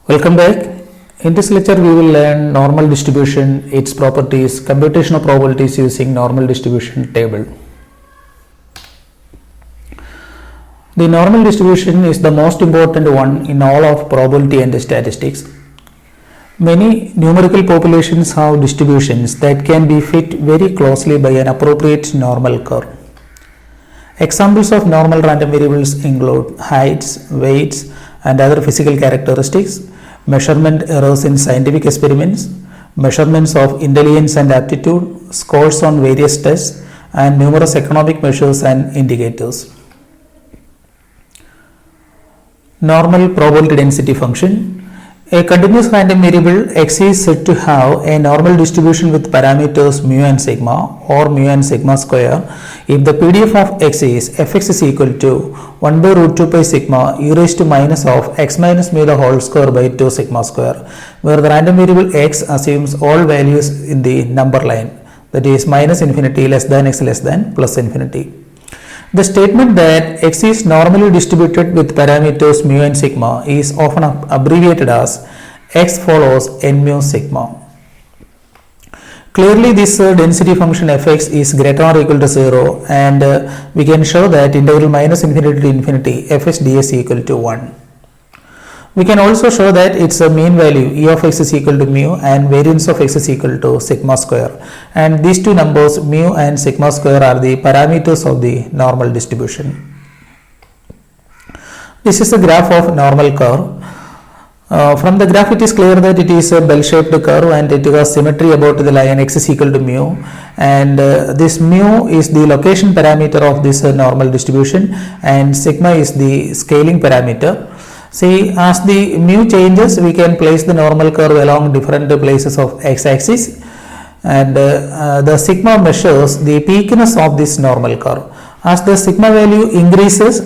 Welcome back. In this lecture, we will learn normal distribution, its properties, computation of probabilities using normal distribution table. The normal distribution is the most important one in all of probability and statistics. Many numerical populations have distributions that can be fit very closely by an appropriate normal curve. Examples of normal random variables include heights, weights, and other physical characteristics, measurement errors in scientific experiments, measurements of intelligence and aptitude, scores on various tests, and numerous economic measures and indicators. Normal probability density function. A continuous random variable x is said to have a normal distribution with parameters mu and sigma or mu and sigma square if the PDF of x is fx is equal to 1 by root 2 pi sigma e raised to minus of x minus mu the whole square by 2 sigma square, where the random variable x assumes all values in the number line, that is minus infinity, less than x, less than plus infinity. The statement that x is normally distributed with parameters mu and sigma is often abbreviated as x follows n mu sigma. Clearly, this density function fx is greater or equal to 0, and we can show that integral minus infinity to infinity fs ds equal to 1. We can also show that its mean value e of x is equal to mu and variance of x is equal to sigma square, and these two numbers mu and sigma square are the parameters of the normal distribution. This is a graph of normal curve. From the graph it is clear that it is a bell-shaped curve and it has symmetry about the line x is equal to mu, and this mu is the location parameter of this normal distribution and sigma is the scaling parameter. See, as the mu changes, we can place the normal curve along different places of x-axis, and the sigma measures the peakness of this normal curve. As the sigma value increases,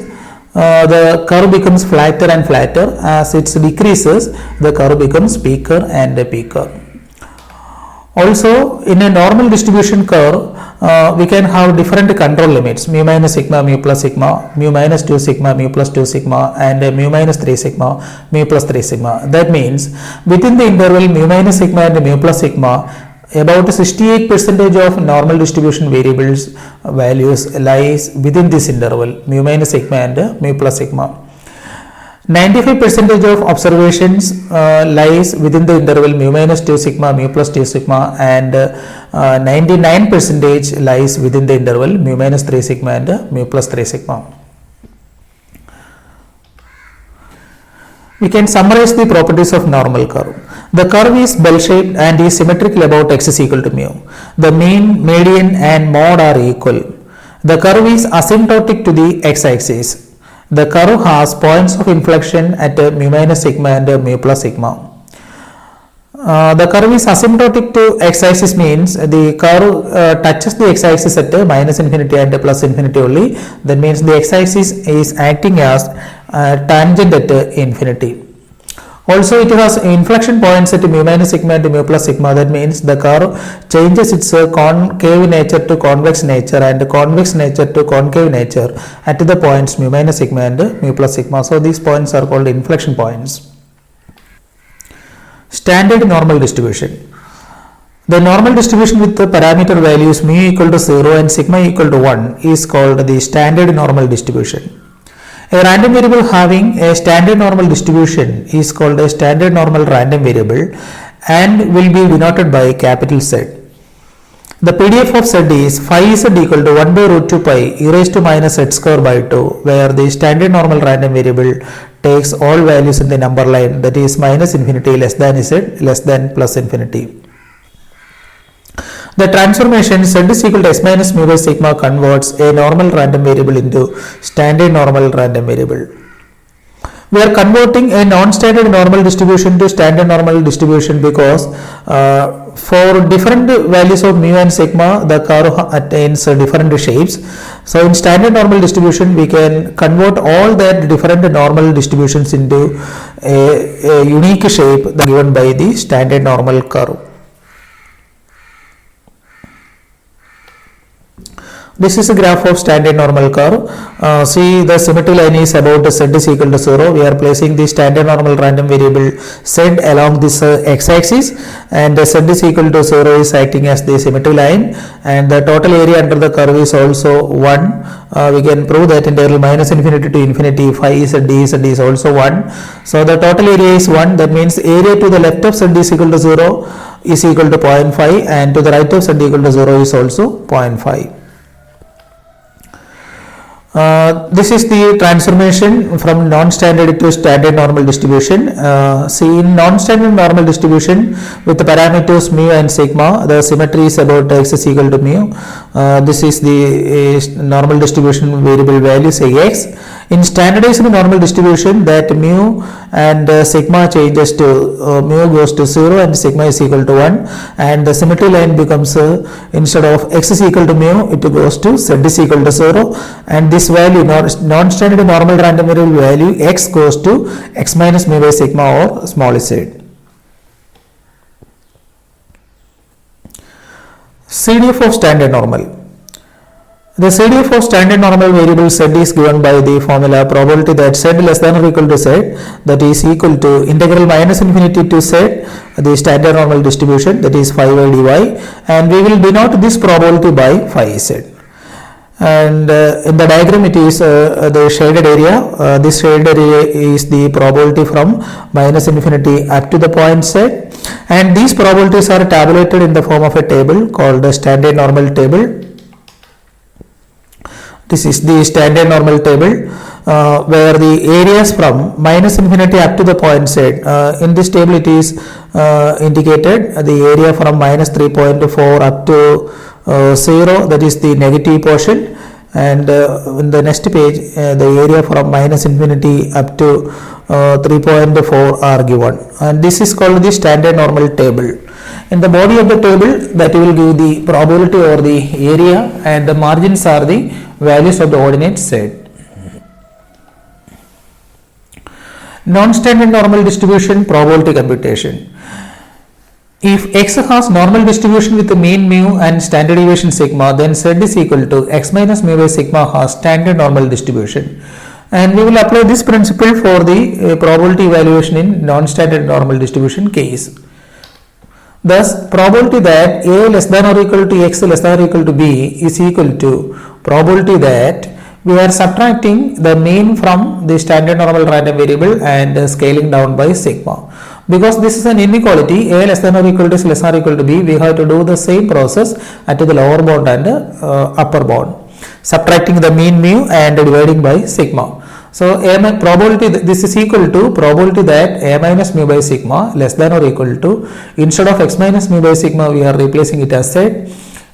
the curve becomes flatter and flatter. As it decreases, the curve becomes peaker and peaker. Also, in a normal distribution curve, we can have different control limits: mu minus sigma, mu plus sigma, mu minus 2 sigma, mu plus 2 sigma, and mu minus 3 sigma, mu plus 3 sigma. That means within the interval mu minus sigma and mu plus sigma, about 68% of normal distribution variables values lies within this interval mu minus sigma and mu plus sigma. 95% of observations lies within the interval mu minus 2 sigma, mu plus 2 sigma, and 99% lies within the interval mu minus 3 sigma and mu plus 3 sigma. We can summarize the properties of normal curve. The curve is bell-shaped and is symmetrical about x is equal to mu. The mean, median, and mode are equal. The curve is asymptotic to the x-axis. The curve has points of inflection at mu minus sigma and mu plus sigma. The curve is asymptotic to x-axis means the curve touches the x-axis at minus infinity and plus infinity only. That means the x-axis is acting as tangent at infinity. Also, it has inflection points at mu minus sigma and mu plus sigma. That means the curve changes its concave nature to convex nature and convex nature to concave nature at the points mu minus sigma and mu plus sigma. So, these points are called inflection points. Standard normal distribution. The normal distribution with the parameter values mu equal to 0 and sigma equal to 1 is called the standard normal distribution. A random variable having a standard normal distribution is called a standard normal random variable and will be denoted by capital Z. The PDF of Z is phi z equal to 1 by root 2 pi e raised to minus z square by 2, where the standard normal random variable takes all values in the number line, that is minus infinity, less than z, less than plus infinity. The transformation z is equal to s minus mu by sigma converts a normal random variable into standard normal random variable. We are converting a non-standard normal distribution to standard normal distribution because for different values of mu and sigma, the curve attains different shapes. So, in standard normal distribution, we can convert all that different normal distributions into a unique shape given by the standard normal curve. This is a graph of standard normal curve. See, the symmetry line is about z is equal to 0. We are placing the standard normal random variable z along this x-axis, and z is equal to 0 is acting as the symmetry line, and the total area under the curve is also 1. We can prove that interval minus infinity to infinity phi z is also 1. So the total area is 1. That means area to the left of z is equal to 0 is equal to 0.5, and to the right of z equal to 0 is also 0.5. This is the transformation from non-standard to standard normal distribution. See, in non-standard normal distribution with the parameters mu and sigma, the symmetry is about x is equal to mu. This is the normal distribution variable value, say x. In standardized normal distribution, that mu and sigma changes to mu goes to 0 and sigma is equal to 1, and the symmetry line becomes instead of x is equal to mu, it goes to z is equal to 0, and this value, non-standard normal random variable value x, goes to x minus mu by sigma or small z. CDF of standard normal. The CDF of standard normal variable z is given by the formula probability that z less than or equal to z, that is equal to integral minus infinity to z, the standard normal distribution, that is phi by dy, and we will denote this probability by phi z. And in the diagram it is the shaded area. This shaded area is the probability from minus infinity up to the point z, and these probabilities are tabulated in the form of a table called the standard normal table. This is the standard normal table where the areas from minus infinity up to the point z. In this table it is indicated the area from minus 3.4 up to 0, that is the negative portion, and in the next page the area from minus infinity up to 3.4 are given, and this is called the standard normal table. In the body of the table, that will give the probability or the area, and the margins are the values of the ordinate z. Non-standard normal distribution probability computation. If x has normal distribution with the mean mu and standard deviation sigma, then z is equal to x minus mu by sigma has standard normal distribution. And we will apply this principle for the probability evaluation in non-standard normal distribution case. Thus, probability that a less than or equal to x less than or equal to b is equal to probability that we are subtracting the mean from the standard normal random variable and scaling down by sigma. Because this is an inequality, a less than or equal to is less than or equal to b, we have to do the same process at the lower bound and upper bound, subtracting the mean mu and dividing by sigma. So, probability, this is equal to probability that a minus mu by sigma less than or equal to, instead of x minus mu by sigma we are replacing it as z,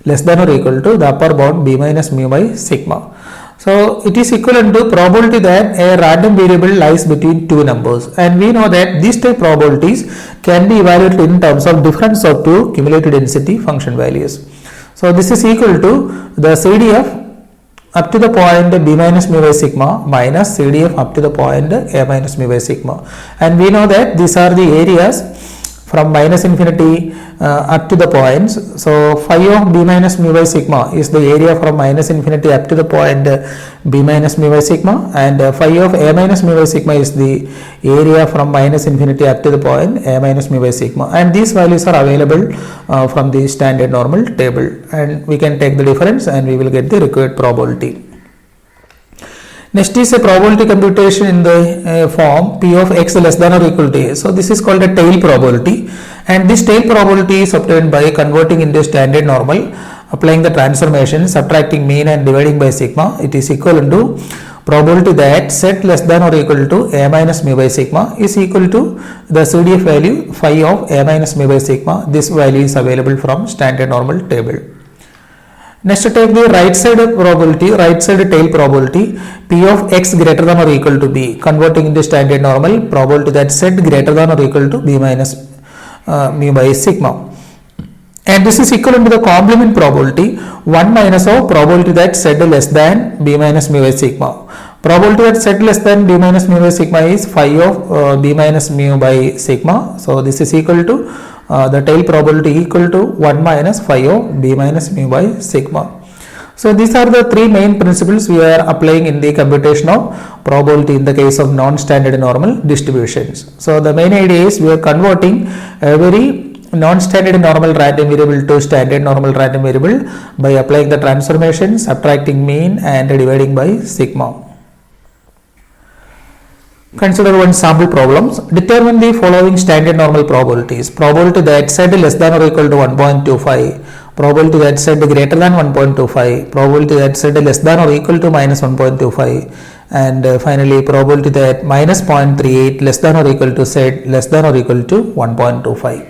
less than or equal to the upper bound b minus mu by sigma. So, it is equivalent to probability that a random variable lies between two numbers, and we know that these type probabilities can be evaluated in terms of difference of two cumulative density function values. So, this is equal to the CDF up to the point b minus mu by sigma minus CDF up to the point a minus mu by sigma, and we know that these are the areas from minus infinity up to the points. So, phi of b minus mu by sigma is the area from minus infinity up to the point b minus mu by sigma, and phi of a minus mu by sigma is the area from minus infinity up to the point a minus mu by sigma, and these values are available from the standard normal table, and we can take the difference and we will get the required probability. Next is a probability computation in the form p of x less than or equal to a. So, this is called a tail probability, and this tail probability is obtained by converting into standard normal, applying the transformation, subtracting mean and dividing by sigma. It is equivalent to probability that z less than or equal to a minus mu by sigma is equal to the CDF value phi of a minus mu by sigma. This value is available from standard normal table. Next, take the right side probability, right side tail probability, p of x greater than or equal to b, converting into standard normal, probability that z greater than or equal to b minus mu by sigma. And this is equivalent to the complement probability 1 minus of probability that z less than b minus mu by sigma. Probability that z less than b minus mu by sigma is phi of b minus mu by sigma. So, this is equal to the tail probability equal to 1 minus phi of b minus mu by sigma. So these are the three main principles we are applying in the computation of probability in the case of non-standard normal distributions. So the main idea is we are converting every non-standard normal random variable to standard normal random variable by applying the transformation, subtracting mean and dividing by sigma. Consider one sample problems. Determine the following standard normal probabilities. Probability that z less than or equal to 1.25, probability that z greater than 1.25, probability that z less than or equal to minus 1.25, and finally probability that minus 0.38 less than or equal to z less than or equal to 1.25.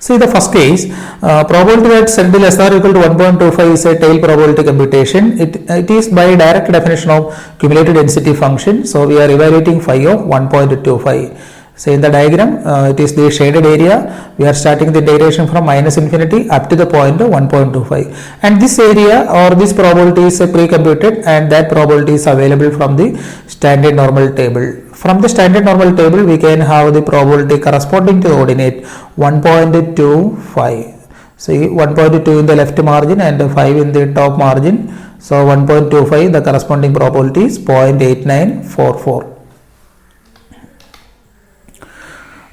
See the first case, probability that z less than or equal to 1.25 is a tail probability computation. It is by direct definition of cumulative density function. So we are evaluating phi of 1.25. So in the diagram, it is the shaded area. We are starting the derivation from minus infinity up to the point of 1.25. And this area or this probability is pre-computed, and that probability is available from the standard normal table. From the standard normal table, we can have the probability corresponding to the ordinate 1.25. See 1.2 in the left margin and 5 in the top margin. So 1.25, the corresponding probability is 0.8944.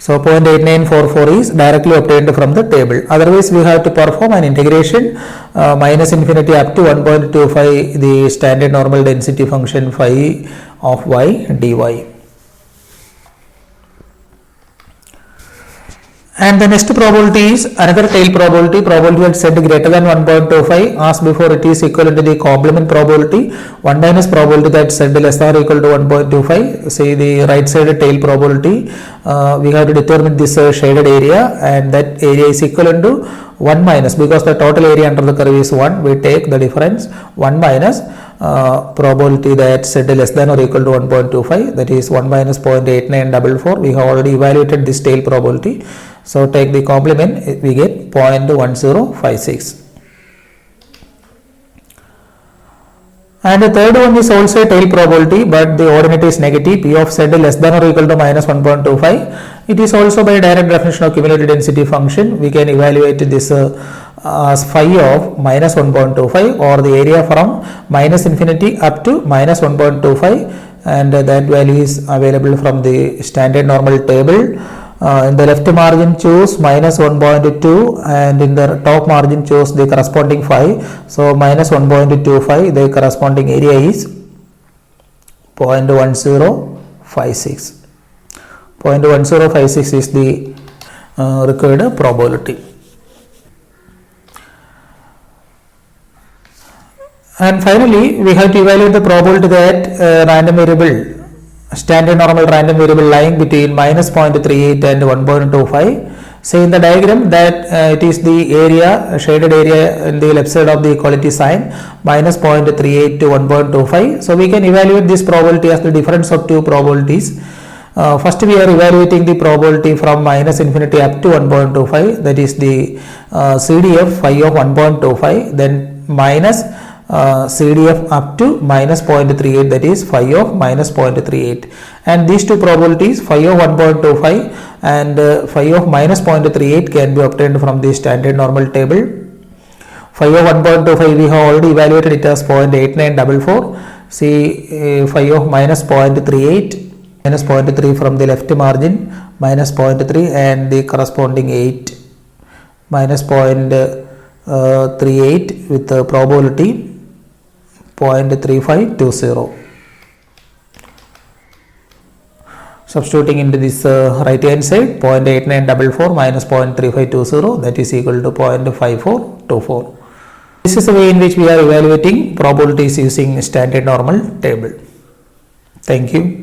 So 0.8944 is directly obtained from the table. Otherwise, we have to perform an integration minus infinity up to 1.25 the standard normal density function phi of y dy. And the next probability is another tail probability, probability that z greater than 1.25. As before, it is equivalent to the complement probability, 1 minus probability that z less than or equal to 1.25. Say the right side tail probability, we have to determine this shaded area, and that area is equivalent to 1 minus, because the total area under the curve is 1, we take the difference 1 minus probability that z less than or equal to 1.25, that is 1 minus 0.8944. We have already evaluated this tail probability. So take the complement, we get 0.1056. And the third one is also a tail probability, but the ordinate is negative, p of z less than or equal to minus 1.25. It is also by direct definition of cumulative density function. We can evaluate this as phi of minus 1.25, or the area from minus infinity up to minus 1.25, and that value is available from the standard normal table. In the left margin choose minus 1.2, and in the top margin choose the corresponding phi. So minus 1.25, the corresponding area is 0.1056. 0.1056 is the required probability. And finally, we have to evaluate the probability that random variable, standard normal random variable lying between minus 0.38 and 1.25. Say in the diagram that it is the area, shaded area in the left side of the equality sign, minus 0.38 to 1.25. So we can evaluate this probability as the difference of two probabilities. First, we are evaluating the probability from minus infinity up to 1.25, that is the CDF phi of 1.25, then minus CDF up to minus 0.38, that is phi of minus 0.38, and these two probabilities phi of 1.25 and phi of minus 0.38 can be obtained from the standard normal table. Phi of 1.25 we have already evaluated it as 0.8944. See phi of minus 0.38, minus 0.3 from the left margin, minus 0.3, and the corresponding 8, minus 0.38 with the probability 0.3520. Substituting into this right hand side, 0.8944 minus 0.3520, that is equal to 0.5424. This is the way in which we are evaluating probabilities using standard normal table. Thank you.